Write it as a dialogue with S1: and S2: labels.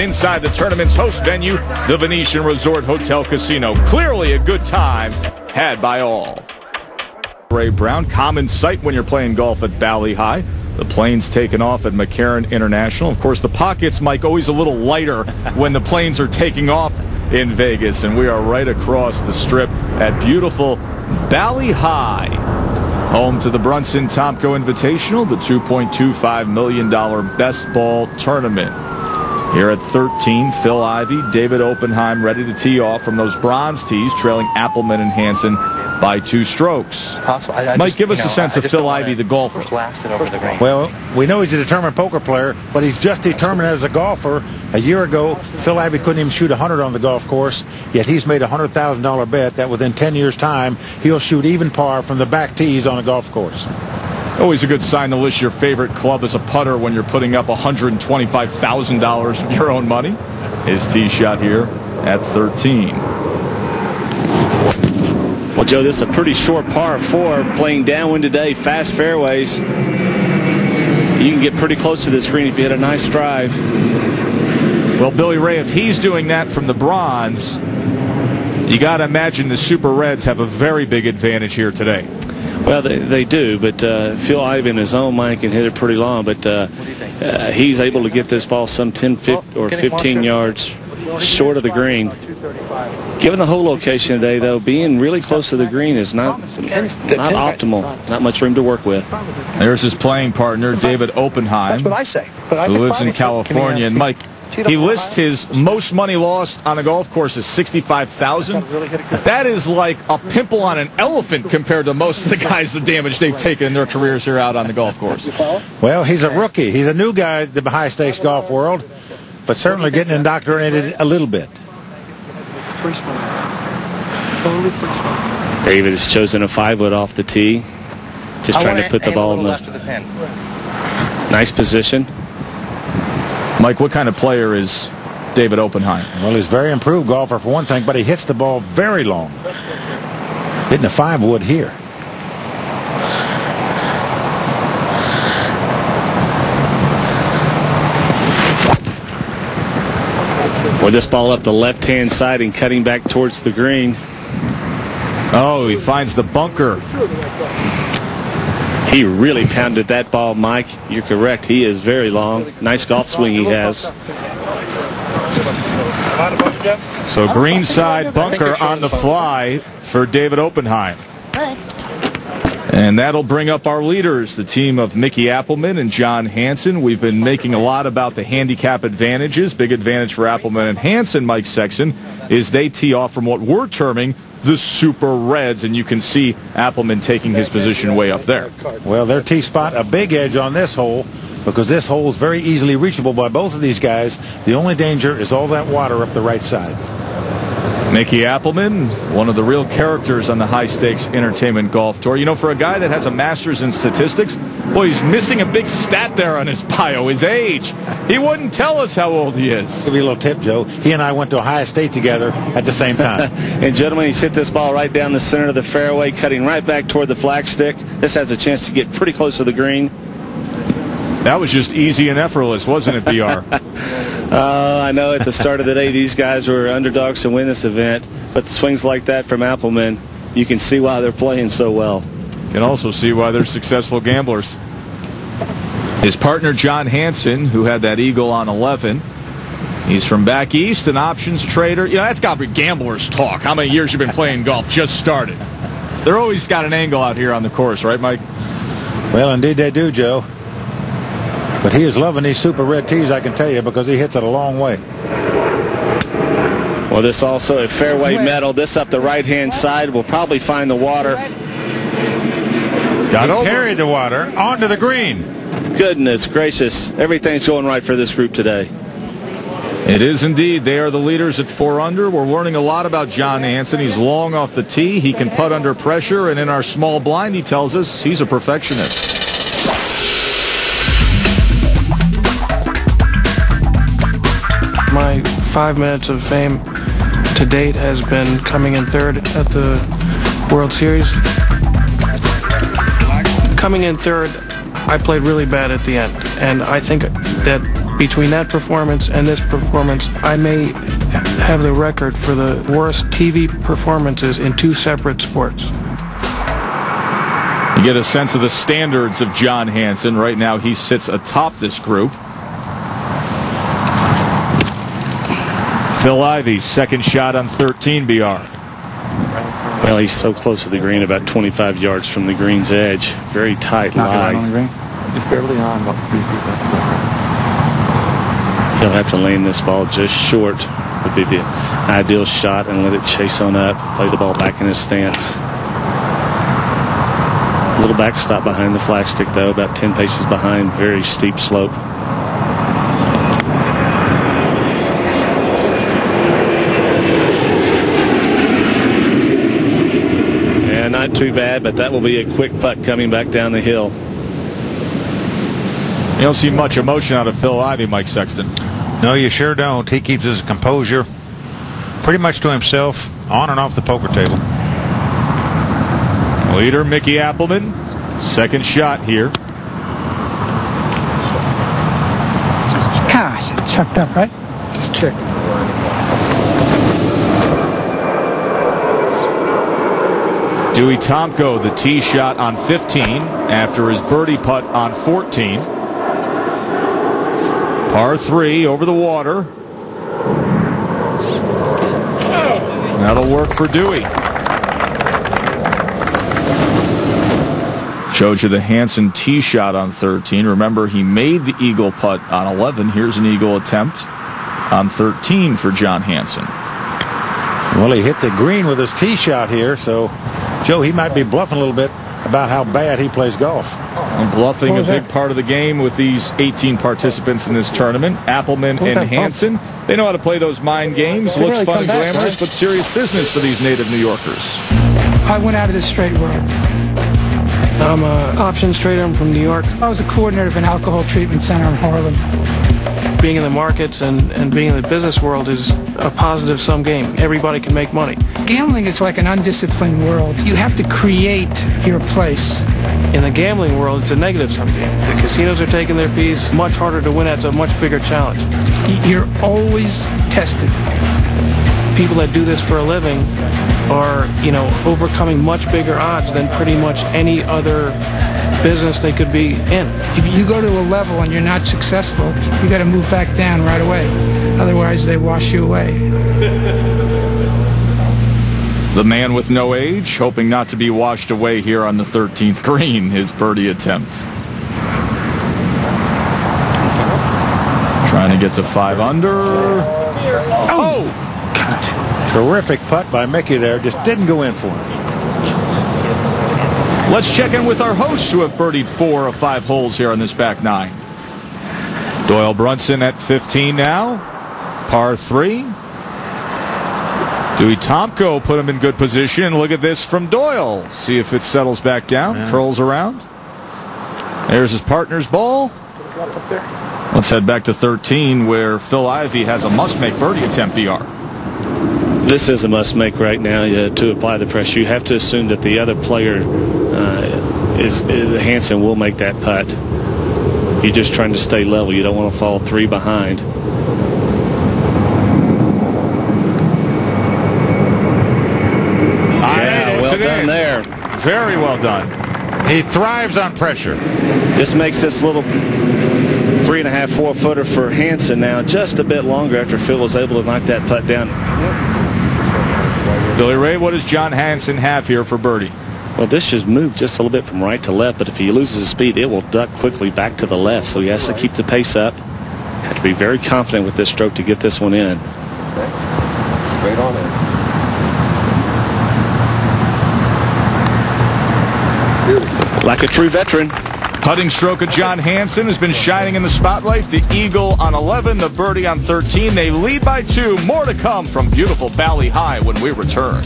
S1: Inside the tournament's host venue, the Venetian Resort Hotel Casino. Clearly a good time had by all. Ray Brown, common sight when you're playing golf at Bali High. The plane's taken off at McCarran International. Of course, the pockets, Mike, always a little lighter when the planes are taking off in Vegas. And we are right across the strip at beautiful Bali High, home to the Brunson Tomko Invitational, the $2.25 million best ball tournament. Here at 13, Phil Ivey, David Oppenheim ready to tee off from those bronze tees, trailing Appleman and Hansen by 2 strokes. Mike, give us a sense of Phil Ivey, the golfer.
S2: Well, we know he's a determined poker player, but he's just determined as a golfer. A year ago, Phil Ivey couldn't even shoot 100 on the golf course, yet he's made a $100,000 bet that within 10 years' time, he'll shoot even par from the back tees on a golf course.
S1: Always a good sign to list your favorite club as a putter when you're putting up $125,000 of your own money. His tee shot here at 13.
S3: Well, Joe, this is a pretty short par 4 playing downwind today. Fast fairways. You can get pretty close to this green if you hit a nice drive.
S1: Well, Billy Ray, if he's doing that from the bronze, you got to imagine the Super Reds have a very big advantage here today.
S3: Well, they do, but Phil Ivey in his own mind can hit it pretty long, but he's able to get this ball some 10 or 15 yards short of the green. Given the hole location today, though, being really close to the green is not optimal. Not much room to work with.
S1: There's his playing partner, David Oppenheim, who lives in California. And Mike, he lists his most money lost on a golf course as $65,000. That is like a pimple on an elephant compared to most of the guys, the damage they've taken in their careers here out on the golf course.
S2: Well, he's a rookie. He's a new guy in the high-stakes golf world, but certainly getting indoctrinated a little bit.
S3: David has chosen a 5-wood off the tee. Just trying to put the ball in the nice position.
S1: Mike, what kind of player is David Oppenheim?
S2: Well, he's a very improved golfer for one thing, but he hits the ball very long. Hitting a 5-wood here.
S3: With this ball up the left-hand side and cutting back towards the green.
S1: Oh, he finds the bunker.
S3: He really pounded that ball, Mike. You're correct. He is very long. Nice golf swing he has.
S1: So greenside bunker on the fly for David Oppenheim. And that'll bring up our leaders, the team of Mickey Appleman and John Hansen. We've been making a lot about the handicap advantages. Big advantage for Appleman and Hansen, Mike Sexton, is they tee off from what we're terming the Super Reds, and you can see Appleman taking his position way up there.
S2: Well, their tee spot a big edge on this hole because this hole is very easily reachable by both of these guys. The only danger is all that water up the right side.
S1: Mickey Appleman, one of the real characters on the high-stakes entertainment golf tour. You know, for a guy that has a master's in statistics, boy, he's missing a big stat there on his bio, his age. He wouldn't tell us how old he is.
S2: I'll give you a little tip, Joe. He and I went to Ohio State together at the same time.
S3: And, gentlemen, he's hit this ball right down the center of the fairway, cutting right back toward the flagstick. This has a chance to get pretty close to the green.
S1: That was just easy and effortless, wasn't it, BR?
S3: I know at the start of the day these guys were underdogs to win this event, but the swings like that from Appleman, you can see why they're playing so well.
S1: You can also see why they're successful gamblers. His partner, John Hansen, who had that eagle on 11. He's from back east, an options trader. You know, that's got to be gamblers talk. How many years you've been playing golf? Just started. They're always got an angle out here on the course, right, Mike?
S2: Well, indeed they do, Joe. But he is loving these Super Red tees, I can tell you, because he hits it a long way.
S3: Well, this also a fairway metal. This up the right-hand side will probably find the water.
S2: Carried the water onto the green.
S3: Goodness gracious. Everything's going right for this group today.
S1: It is indeed. They are the leaders at 4 under. We're learning a lot about John Hansen. He's long off the tee. He can putt under pressure. And in our small blind, he tells us he's a perfectionist.
S4: My 5 minutes of fame to date has been coming in third at the World Series. Coming in third, I played really bad at the end, and I think that Between that performance and this performance, I may have the record for the worst TV performances in 2 separate sports.
S1: You get a sense of the standards of John Hansen. Right now he sits atop this group. Phil Ivey's second shot on 13, BR.
S3: Well, he's so close to the green, about 25 yards from the green's edge. Very tight lie.
S5: On the green. Just barely on, about 3 feet left.
S3: He'll have to land this ball just short. Would be the ideal shot and let it chase on up. Play the ball back in his stance. A little backstop behind the flagstick, though, about 10 paces behind. Very steep slope. And not too bad, but that will be a quick putt coming back down the hill.
S1: You don't see much emotion out of Phil Ivey, Mike Sexton.
S2: No, you sure don't. He keeps his composure pretty much to himself, on and off the poker table.
S1: Leader Mickey Appleman, second shot here.
S6: Gosh, it's chucked up, right? Just check.
S1: Dewey Tomko, the tee shot on 15 after his birdie putt on 14. Par 3 over the water. That'll work for Dewey. Shows you the Hansen tee shot on 13. Remember, he made the eagle putt on 11. Here's an eagle attempt on 13 for John Hansen.
S2: Well, he hit the green with his tee shot here, so, Joe, he might be bluffing a little bit about how bad he plays golf.
S1: And bluffing a big part of the game with these 18 participants in this tournament. Appleman and Hansen, they know how to play those mind games. Looks fun and glamorous, but serious business for these native New Yorkers.
S6: I went out of the straight world.
S4: I'm an options trader. I'm from New York.
S6: I was a coordinator of an alcohol treatment center in Harlem.
S4: Being in the markets and being in the business world is a positive-sum game. Everybody can make money.
S6: Gambling is like an undisciplined world. You have to create your place.
S4: In the gambling world, it's a negative-sum game. The casinos are taking their fees. Much harder to win. That's a much bigger challenge.
S6: You're always tested.
S4: People that do this for a living are, overcoming much bigger odds than pretty much any other business they could be in.
S6: If you go to a level and you're not successful, you got to move back down right away. Otherwise, they wash you away.
S1: The man with no age, hoping not to be washed away here on the 13th green, his birdie attempt. Trying to get to 5 under. Oh!
S2: Terrific putt by Mickey there. Just didn't go in for him.
S1: Let's check in with our hosts who have birdied 4 of 5 holes here on this back 9. Doyle Brunson at 15 now. Par 3. Dewey Tomko put him in good position. Look at this from Doyle. See if it settles back down. Yeah. Curls around. There's his partner's ball. Let's head back to 13 where Phil Ivey has a must-make birdie attempt, BR.
S3: This is a must-make right now to apply the pressure. You have to assume that the other player, Hansen, will make that putt. You're just trying to stay level. You don't want to fall 3 behind.
S1: Well done there. Very well done.
S2: He thrives on pressure.
S3: This makes this little 3.5, 4 footer for Hansen now just a bit longer after Phil was able to knock that putt down.
S1: Billy Ray, what does John Hansen have here for birdie?
S3: Well, this should move just a little bit from right to left, but if he loses his speed, it will duck quickly back to the left, so he has to keep the pace up. Have to be very confident with this stroke to get this one in.
S5: Right on there.
S3: Like a true veteran.
S1: Putting stroke of John Hansen has been shining in the spotlight. The eagle on 11, the birdie on 13. They lead by 2. More to come from beautiful Bali High when we return.